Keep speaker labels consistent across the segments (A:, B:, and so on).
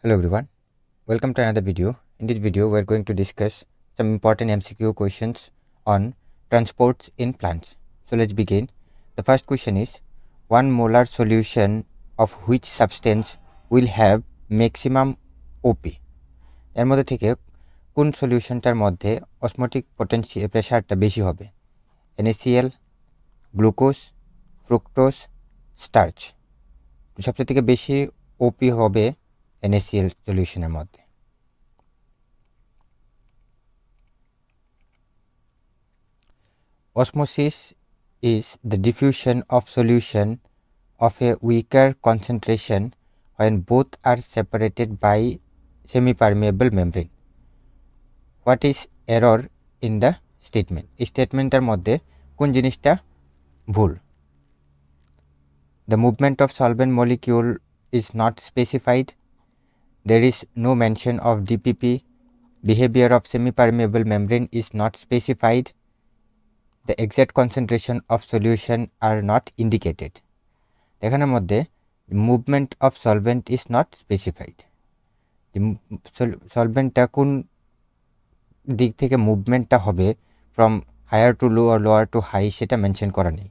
A: Hello everyone, welcome to another video. In this video, we are going to discuss some important MCQ questions on transports in plants. So let's begin. The first question is, 1 molar solution of which substance will have maximum OP? এর মধ্যে থেকে কোন সলিউশনটার মধ্যে osmotic প্রেসারটা বেশি হবে? NaCl, glucose, fructose, starch. সবচেয়ে থেকে বেশি OP হবে NaCl সলিউশনের মধ্যে। Osmosis is the diffusion of solution of a weaker concentration when both are separated by semi-permeable membrane. What is error in the statement? এই স্টেটমেন্টের মধ্যে কোন জিনিসটা ভুল? The movement of solvent molecule is not specified. There is no mention of DPP. Behavior of semi-permeable membrane is not specified. The exact concentration of solution are not indicated. এখানের মধ্যে movement of solvent is not specified. সলভেন্টটা কোন দিক থেকে মুভমেন্টটা হবে from higher to low or lower to high সেটা mention করা নেই।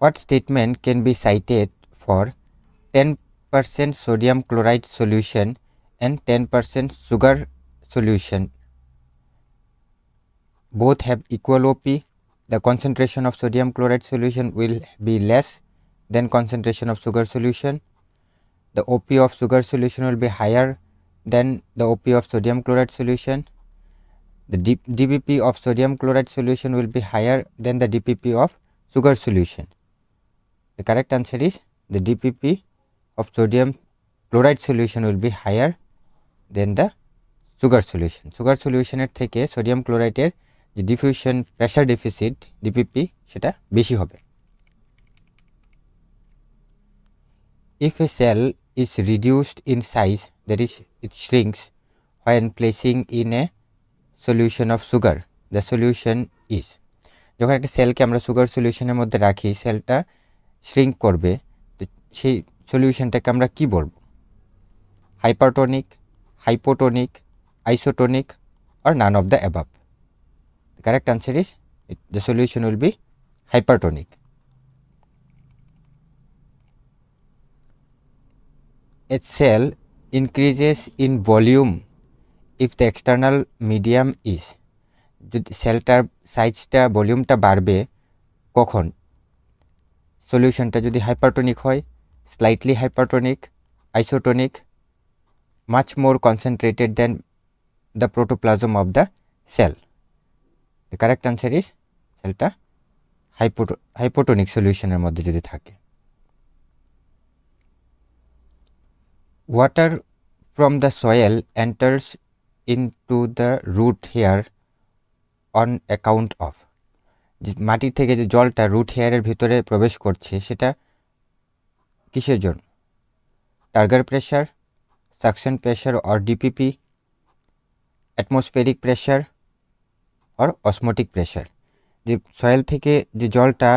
A: What statement can be cited for 10% sodium chloride solution and 10% sugar solution? Both have equal OP. The concentration of sodium chloride solution will be less than concentration of sugar solution. The OP of sugar solution will be higher than the OP of sodium chloride solution. The DPP of sodium chloride solution will be higher than the DPP of sugar solution. The correct answer is the DPP of sodium chloride solution will be higher than the sugar solution. Sugar solution এর থেকে sodium ক্লোরাইডের যে diffusion pressure deficit DPP সেটা বেশি হবে। If a cell is reduced in size, that is it shrinks when placing in a solution of sugar, the solution is, যখন একটা সেলকে আমরা sugar সলিউশনের মধ্যে রাখি সেলটা শ্রিঙ্ক করবে, তো সেই সলিউশনটাকে আমরা কি বলবো? Hypertonic, hypotonic, isotonic or none of the above? The correct answer is the solution will be hypertonic. A cell increases in volume if the external medium is, যদি সেলটার সাইজটা ভলিউমটা বাড়বে কখন? সলিউশনটা যদি হাইপারটোনিক হয়, slightly hypertonic, isotonic, much more concentrated than the protoplasm of the cell. The correct answer is সেলটা hypotonic সলিউশনের মধ্যে যদি থাকে। Water from the soil enters into the root hair on account of, মাটি থেকে যে জলটা রুট হেয়ারের ভিতরে প্রবেশ করছে সেটা কিসের জন্য? Turgor pressure, suction pressure or DPP, atmospheric pressure or osmotic pressure. যে সয়েল থেকে যে জলটা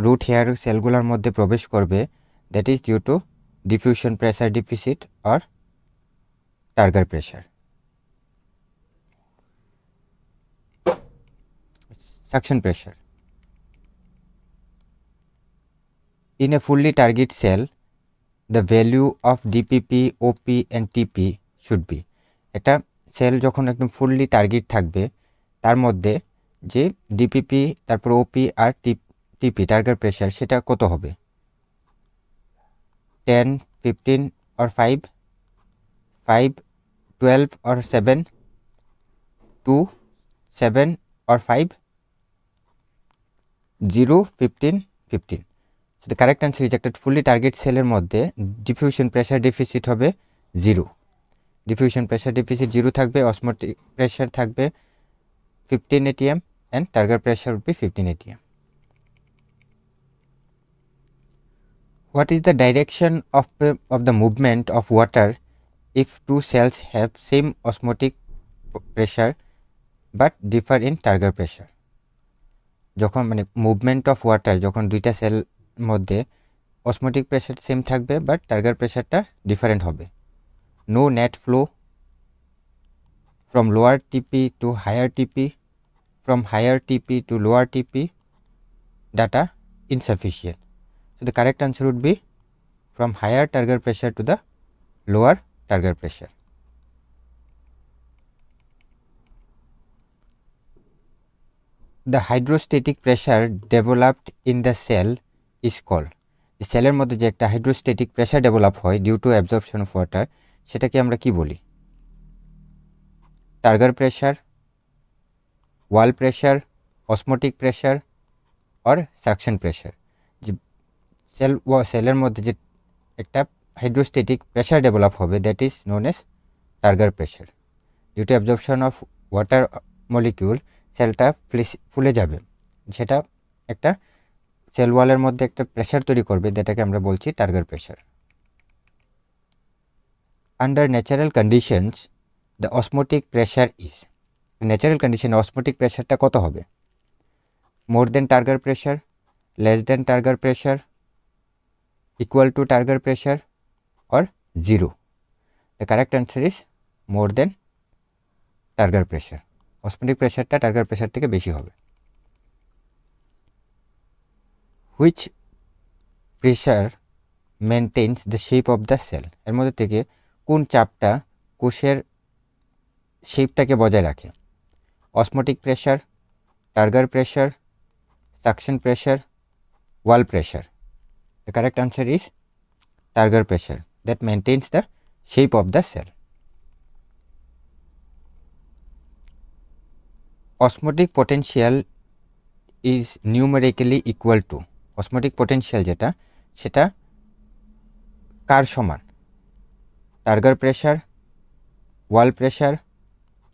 A: রুট হেয়ার সেলগুলোর মধ্যে প্রবেশ করবে that is due to diffusion pressure deficit or turgor pressure. Suction pressure. In a fully target cell, the value of DPP, OP and TP should be, একটা sell যখন একদম ফুললি টার্গেট থাকবে তার মধ্যে যে DPP তারপর OP আর TP target pressure সেটা কত হবে? 10, 15 or 5, 5, 12 or 7, 2, 7 or 5, 0, 15, 15. So the correct answer is একটা fully target সেলের মধ্যে diffusion pressure deficit হবে 0. Diffusion pressure deficit 0 থাকবে, osmotic pressure থাকবে 15 atm and target pressure would be 15 atm. What is the direction of the movement of water if two cells have same osmotic pressure but differ in target pressure? যখন মানে movement of water যখন দুইটা cell মধ্যে osmotic pressure same থাকবে but target প্রেসারটা different হবে। No net flow from lower TP to higher TP, from higher TP to lower TP, data insufficient. So the correct answer would be from higher target pressure to the lower target pressure. The hydrostatic pressure developed in the cell is called. সেলের মধ্যে যে একটা hydrostatic pressure develop হয় due to absorption of water, সেটাকে আমরা কি বলি? Turgor pressure, wall pressure, osmotic pressure or suction pressure. যে সেলের মধ্যে যে একটা হাইড্রোস্ট্যাটিক প্রেসার ডেভেলপ হবে that is known as turgor pressure. Due to absorption of water molecule সেলটা ফুলে যাবে, সেটা একটা সেল ওয়ালের মধ্যে একটা প্রেসার তৈরি করবে, যেটাকে আমরা বলছি turgor pressure. Under natural conditions the osmotic pressure is, natural কন্ডিশনে অসমোটিক প্রেসারটা কত হবে? More than turgor pressure, less than turgor pressure, equal to turgor pressure or zero? The correct answer is more than turgor pressure. Osmotic প্রেসারটা turgor pressure থেকে বেশি হবে। Which pressure maintains the shape of the cell, এর মধ্যে থেকে কোন চাপটা কোষের শেপটাকে বজায় রাখে? Osmotic pressure, turgor pressure, suction pressure, wall pressure? The correct answer is turgor pressure that maintains the shape of the cell. Osmotic potential is numerically equal to, osmotic potential যেটা সেটা কার সমান? Turgor pressure, wall pressure,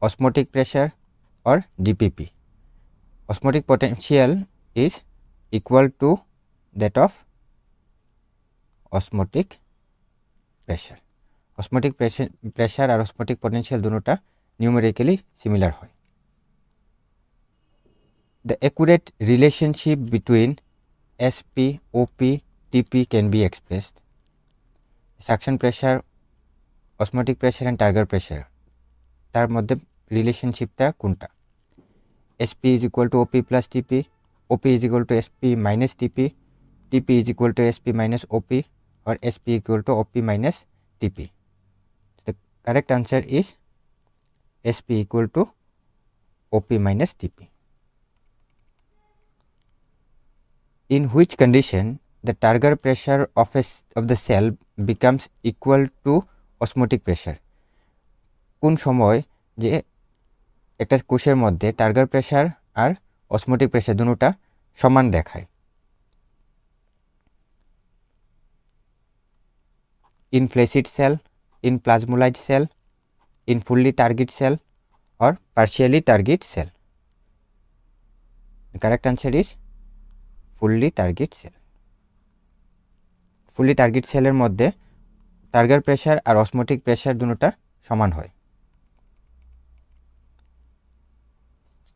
A: osmotic pressure or DPP? Osmotic potential is equal to that of osmotic pressure. Osmotic pressure আর osmotic potential দুটোটা numerically similar হয়। The accurate relationship between SP, OP, TP can be expressed. Suction pressure, osmotic pressure and target pressure, তার মধ্যে রিলেশনশিপটা কোনটা? SP is equal to OP plus TP, OP is equal to SP minus TP, TP is equal to SP minus OP or SP equal to OP minus TP. The correct answer is SP equal to OP minus TP. In which condition the target pressure of the cell becomes equal to osmotic pressure? কোন সময় যে একটা কোষের মধ্যে target pressure আর osmotic pressure দুটোটা সমান দেখায়? In flaccid cell, in plasmolyzed cell, in fully target cell or partially target cell? The correct answer is fully target cell. Fully target সেলের মধ্যে টার্গেট প্রেসার আর অসমোটিক প্রেসার দুটোটা সমান হয়।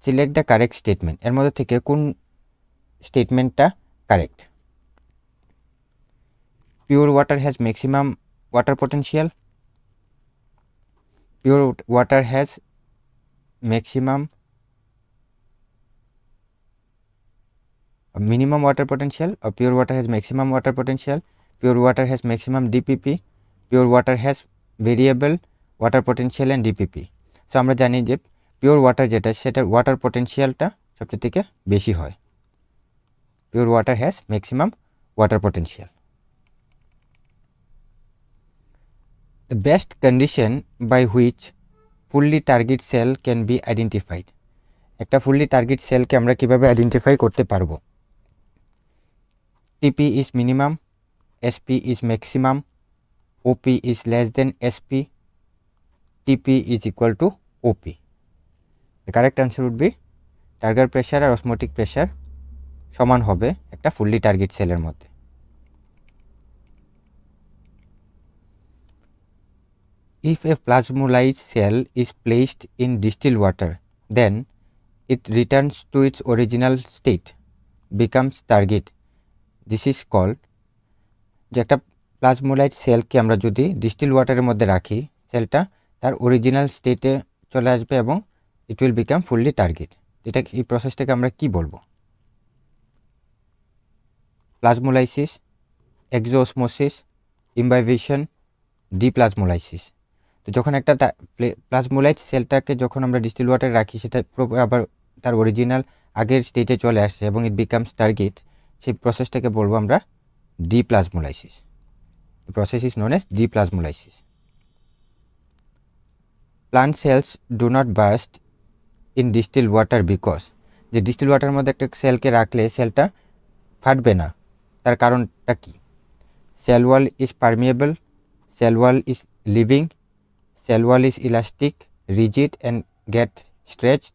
A: সিলেক্ট দ্য কারেক্ট স্টেটমেন্ট, এর মধ্যে থেকে কোন স্টেটমেন্টটা কারেক্ট? Pure water has maximum water potential, pure water has maximum minimum water potential, or pure water has maximum water potential, pure water has maximum DPP, pure water has variable water potential and DPP. So আমরা জানি যে pure water যেটা সেটার water পোটেনশিয়ালটা সবচেয়ে থেকে বেশি হয়। Pure water has maximum water potential. The best condition by which fully target cell can be identified, একটা ফুললি টার্গেট সেলকে আমরা কিভাবে আইডেন্টিফাই করতে পারবো? TP is minimum, SP is maximum, OP is less than SP, TP is equal to OP. The correct answer would be target pressure R osmotic pressure সমান হবে একটা fully target সেলের মধ্যে। If a plasmolyzed cell is placed in distilled water, then it returns to its original state, becomes target. This is called, যে একটা প্লাজমোলাইট সেলকে আমরা যদি distil ওয়াটারের মধ্যে রাখি, সেলটা তার অরিজিনাল স্টেটে চলে আসবে এবং it will become fully target. এটা এই প্রসেসটাকে আমরা কি বলবো? প্লাজমোলাইসিস, এক্সোসমোসিস, ইম্বাইবেশন, ডিপ্লাজমোলাইসিস। তো যখন একটা প্লাজমোলাইট সেলটাকে যখন আমরা ডিস্টিল ওয়াটারে রাখি, সেটা আবার তার অরিজিনাল আগের স্টেটে চলে আসছে এবং ইট বিকামস টার্গেট, সেই প্রসেসটাকে বলবো আমরা ডিপ্লাজমোলাইসিস। The process is known as deplasmolysis. Plant cells do not burst in distilled water because, যে ডিস্টিল ওয়াটারের মধ্যে একটা সেলকে রাখলে সেলটা ফাটবে না, তার কারণটা কি? Cell wall is permeable, cell wall is living, cell wall is elastic, rigid and get stretched,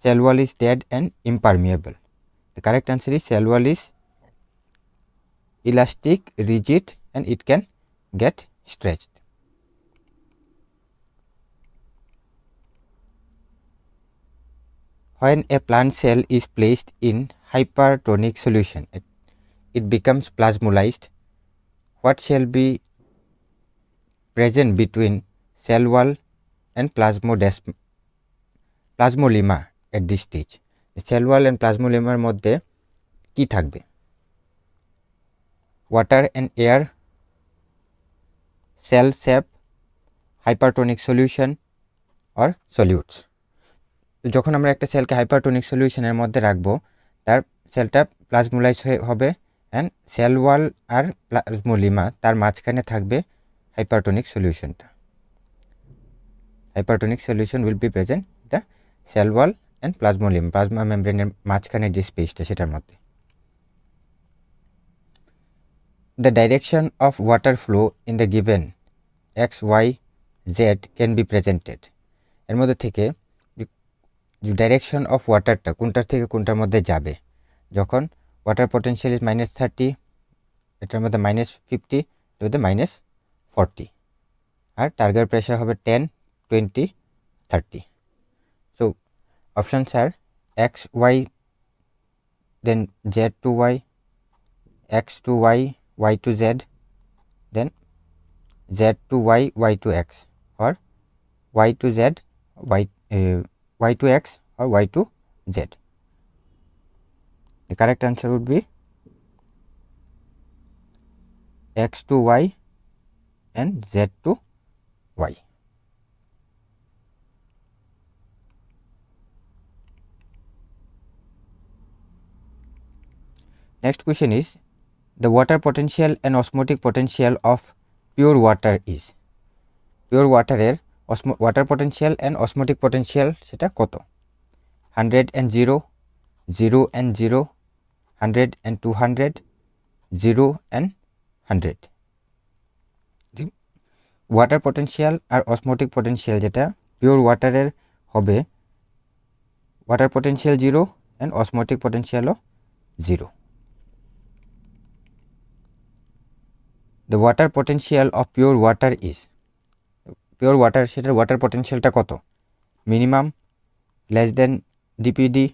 A: cell wall is dead and impermeable. The correct answer is cell wall is elastic, rigid and it can get stretched. When a plant cell is placed in hypertonic solution, it becomes plasmolysed. What shall be present between cell wall and plasmolemma at this stage? The cell wall and plasmolemma মধ্যে কি থাকবে? Water and air, cell sap, hypertonic solution or solutes. যখন আমরা একটা সেলকে hypertonic সলিউশনের মধ্যে রাখবো, তার সেলটা প্লাজমোলাইজ হবে অ্যান্ড সেল ওয়াল আর প্লাজমোলিমা তার মাঝখানে থাকবে হাইপারটোনিক সলিউশনটা। Hypertonic solution will be present the cell wall and plasmalemma, plasma মেমব্রেনের মাঝখানে যে স্পেসটা সেটার মধ্যে। The direction of water flow in the given X Y Z can be presented. এর মধ্যে থেকে ডাইরেকশন অফ ওয়াটারটা কোনটার থেকে কোনটার মধ্যে যাবে, যখন ওয়াটার পটেনশিয়াল ইজ -30, এটার মধ্যে -50, এটার মধ্যে -40, আর টার্গেট প্রেশার হবে 10, 20, 30. So options are X Y, then Z to Y, X to Y, Y to Z, then Z to Y, Y to X, or Y to Z, y to x or y to z. The correct answer would be x to y and z to y. Next question is, the water potential and osmotic potential of pure water is. Pure water এর water potential and osmotic potential সেটা কত? 100 and 0, 0 and 0, 100 and 200, 0 and 100. Water potential আর osmotic potential যেটা pure ওয়াটারের হবে, water potential 0 and osmotic পটেনশিয়ালও 0. The water potential of pure water is, pure water সেটার water পটেনশিয়ালটা কত? Minimum, less than DPD,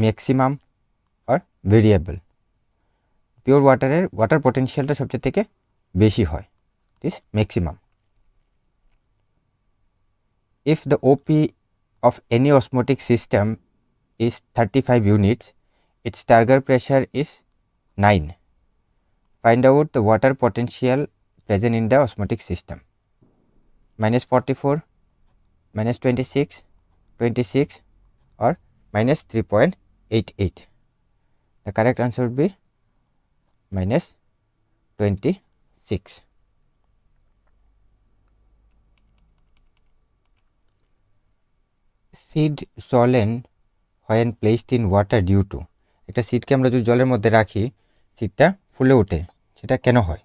A: maximum আর ভেরিয়েবল। পিওর ওয়াটারের ওয়াটার পটেনশিয়ালটা সবচেয়ে থেকে বেশি হয়, it is maximum. If the OP of any osmotic system is 35 units, its target pressure is 9. Find out the water potential present in the osmotic system. -44, -26, 26 or -3.88. The correct answer would be -26. Seed swollen when placed in water due to, একটা সিডকে আমরা যদি জলের মধ্যে রাখি, সিডটা ফুলে ওঠে, সেটা কেন হয়?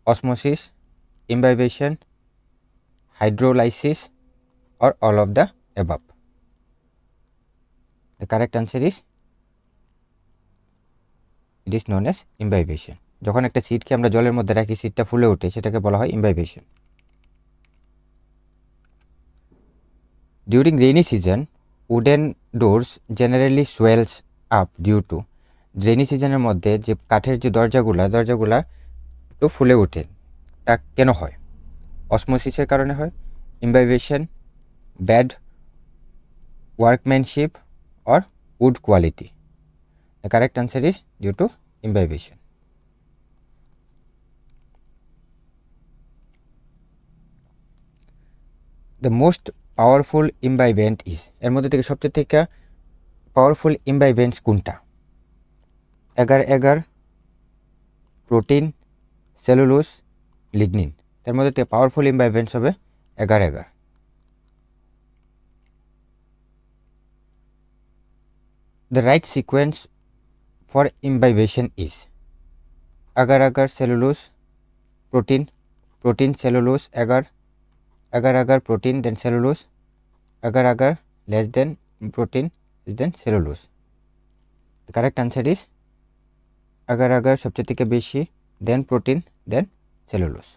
A: Osmosis, imbibition, hydrolysis or all of the above. The correct answer is, it is known as imbibition. যখন একটা সিডকে আমরা জলের মধ্যে রাখি, সিডটা ফুলে ওঠে, সেটাকে বলা হয় imbibition. During rainy season, wooden doors generally swells up due to, rainy সিজনের মধ্যে যে কাঠের যে দরজাগুলা একটু ফুলে ওঠে, তা কেন হয়? অসমোসিসের কারণে হয়, imbibition, bad workmanship or wood quality. The correct answer is due to imbibition. The most powerful imbibant is, এর মধ্যে থেকে সবচেয়ে থেকে পাওয়ারফুল ইমবাইবেন্টস কোনটা? এগার এগার, প্রোটিন, সেলুলোজ, লিগনিন। এর মধ্যে থেকে পাওয়ারফুল ইমবাইবেন্টস হবে এগার এগার। The right sequence for imbibation is agar agar cellulose protein, protein cellulose agar, agar agar protein then cellulose, agar agar less than protein is then cellulose. The correct answer is agar agar সবচেয়ে থেকে বেশি, then protein then cellulose.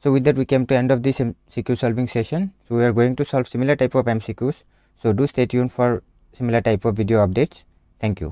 A: So with that we came to end of this MCQ solving session. So we are going to solve similar type of MCQs. So do stay tuned for similar type of video updates. Thank you.